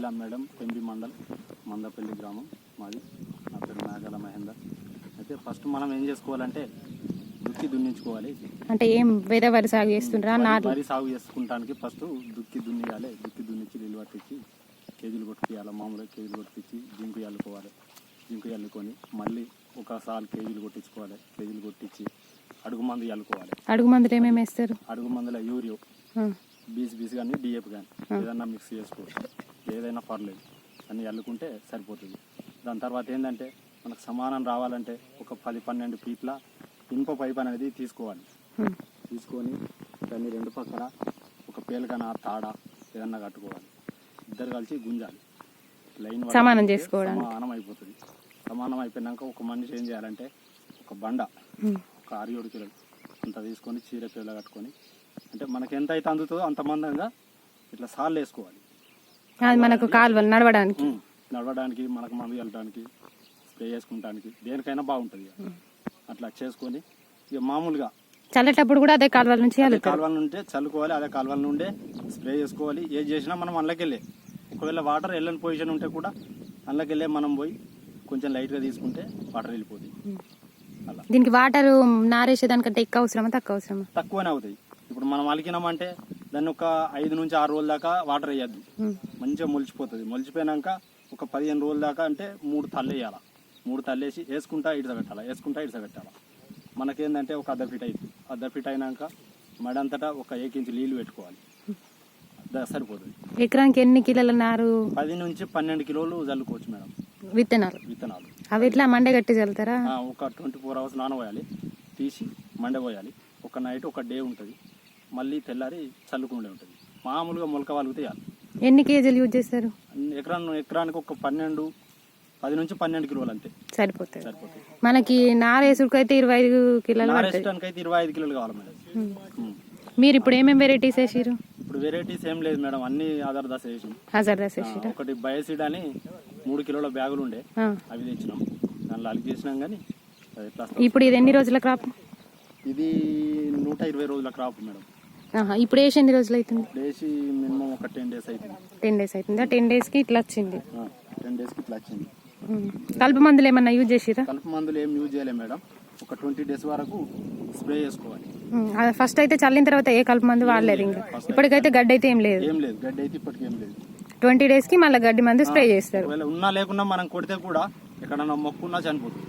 జిల్లా మేడం, పెంబి మండల్, మందపల్లి గ్రామం మాది. నా పేరు నాగాల మహేందర్. అయితే ఫస్ట్ మనం ఏం చేసుకోవాలంటే దుక్కి దున్నించుకోవాలి. అంటే ఏం వేరే వరి సాగు చేస్తుంటారా? వరి సాగు చేసుకుంటానికి ఫస్ట్ దుక్కి దున్నియాలి. దుక్కి దున్నిచ్చి నీళ్ళు పట్టించి కేజీలు కొట్టుకోవాలి. మామూలుగా కేజీలు కొట్టించి జింకు చల్లుకోవాలి. జింకు చల్లుకొని మళ్ళీ ఒకసారి కేజీలు కొట్టించుకోవాలి. కేజీలు కొట్టించి అడుగు మందు చల్లుకోవాలి. అడుగు మందులు ఏమేమి వేస్తారు? అడుగు మందుల యూరియో, బీసీ కానీ డిఏపి కానీ ఏదైనా మిక్స్ చేసుకోవచ్చు. ఏదైనా పర్లేదు అన్నీ చల్లుకుంటే సరిపోతుంది. దాని తర్వాత ఏంటంటే మనకు సమానం రావాలంటే ఒక 10-12 ఫీట్ల ఇనుప పైప్ అనేది తీసుకోవాలి. తీసుకొని దాన్ని రెండు పక్కన ఒక పేలకన తాడ ఏదన్నా కట్టుకోవాలి. ఇద్దరు కలిసి గుంజాలి. లైన్ సమానం చేసుకోవడానికి సమానం అయిపోతుంది. సమానం అయిపోయినాక ఒక మనిషి ఏం చేయాలంటే ఒక బండ ఒక 6-7 కిలోలు అంత తీసుకొని చీర పేల కట్టుకొని, అంటే మనకి ఎంత అయితే అందుతుందో అంత మందంగా ఇట్లా సార్లు వేసుకోవాలి. అది మనకు కాలువలు నడవడానికి మనకు మందు వెళ్ళడానికి స్ప్రే చేసుకుంటానికి దేనికైనా బాగుంటుంది. అట్లా చేసుకొని ఇక మామూలుగా చల్లేటప్పుడు కూడా అదే కాలువల నుంచి కాలువల నుండే చల్లుకోవాలి. అదే కాలువల నుండే స్ప్రే చేసుకోవాలి. ఏది చేసినా మనం అందులోకెళ్ళే ఒకవేళ వాటర్ వెళ్ళని పొజిషన్ ఉంటే కూడా అందులోకెళ్ళే మనం పోయి కొంచెం లైట్గా తీసుకుంటే వాటర్ వెళ్ళిపోతుంది. అలా దీనికి వాటర్ నారేసేదానికంటే ఎక్కువ అవసరమా తక్కువ అవసరమా? తక్కువనే అవుతాయి. ఇప్పుడు మనం అలికినామంటే దాన్ని ఒక 5 నుంచి 6 రోజుల దాకా వాటర్ వేయద్దు. మంచిగా మొలిచిపోతుంది. మొలిచిపోయినాక ఒక 15 రోజుల దాకా అంటే 3 తల్లు వేయాలి. 3 తల్లు వేసి వేసుకుంటా ఇడిసబెట్టాలి. వేసుకుంటా ఇడిసబెట్టాలి. మనకేందంటే ఒక అర్ధ ఫీట్ అవుతుంది. అర్ధ ఫీట్ అయినాక మడంతటా ఒక 1 ఇంచు నీళ్లు పెట్టుకోవాలి. సరిపోతుంది. ఎకరానికి ఎన్ని కిలోల నారు? 10 నుంచి 12 కిలోలు చల్లుకోవచ్చు మేడం. విత్తనాలు అవి ఇట్లా మండే గట్టి చల్లుతారా? ఒక 24 అవర్స్ నానబోయాలి. తీసి మండబోయాలి. ఒక నైట్ ఒక డే ఉంటుంది. మళ్ళీ తెల్లారి చల్లుకుండే ఉంటుంది. మామూలుగా మొలక వాలిగితే చాలు. ఎన్ని కేజీలు యూజ్ చేస్తారు? ఎకరానికి ఒక 10 నుంచి 12 కిలోలు అంతే సరిపోతాయి. మనకి నారేసుడికి అయితే 25 కిలోలు, నారేసడానికి అయితే 25 కిలోలు కావాలి మేడం. మీరు ఇప్పుడు ఏమేమి వెరైటీస్ వేసారు? ఇప్పుడు వెరైటీస్ ఏం లేదు మేడం, అన్ని ఆధార్ దశ వేసాం. ఒకటి బయోసిడ్ అని 3 కిలోల బ్యాగులు ఉండే, అవి తెచ్చినాం. దానిలో అలికి చేసినాం. కానీ ఇప్పుడు ఇది ఎన్ని రోజుల క్రాప్? ఇది 120 రోజుల క్రాప్ మేడం. ఇప్పుడు వేసి ఎన్ని రోజులు అవుతుంది? వేసి మినిమం ఒక 10 డేస్ అవుతుంది. 10 డేస్ అవుతుందా? 10 డేస్ కి ఇట్లా వచ్చింది. 10 డేస్ కి ఇట్లా వచ్చింది. కలుపు మందులు ఏమన్నా యూజ్ చేసిరా? కలుపు మందులు ఏం యూజ్ చేయలేదు మేడం. ఒక 20 డేస్ వరకు స్ప్రే చేసుకోవాలి. ఫస్ట్ అయితే చల్లిన తర్వాత ఏ కలుపు మందు వాడలేదు. ఇంకా ఇప్పటికైతే గడ్డి అయితే ఏం లేదు. గడ్డి అయితే ఇప్పటికి ఏం లేదు. 20 డేస్ కి మళ్ళీ గడ్డి మందు స్ప్రే చేస్తారు. ఉన్నా లేకున్నా మనం కొడితే కూడా ఎక్కడన్నా మొక్కున్నా చనిపోతుంది.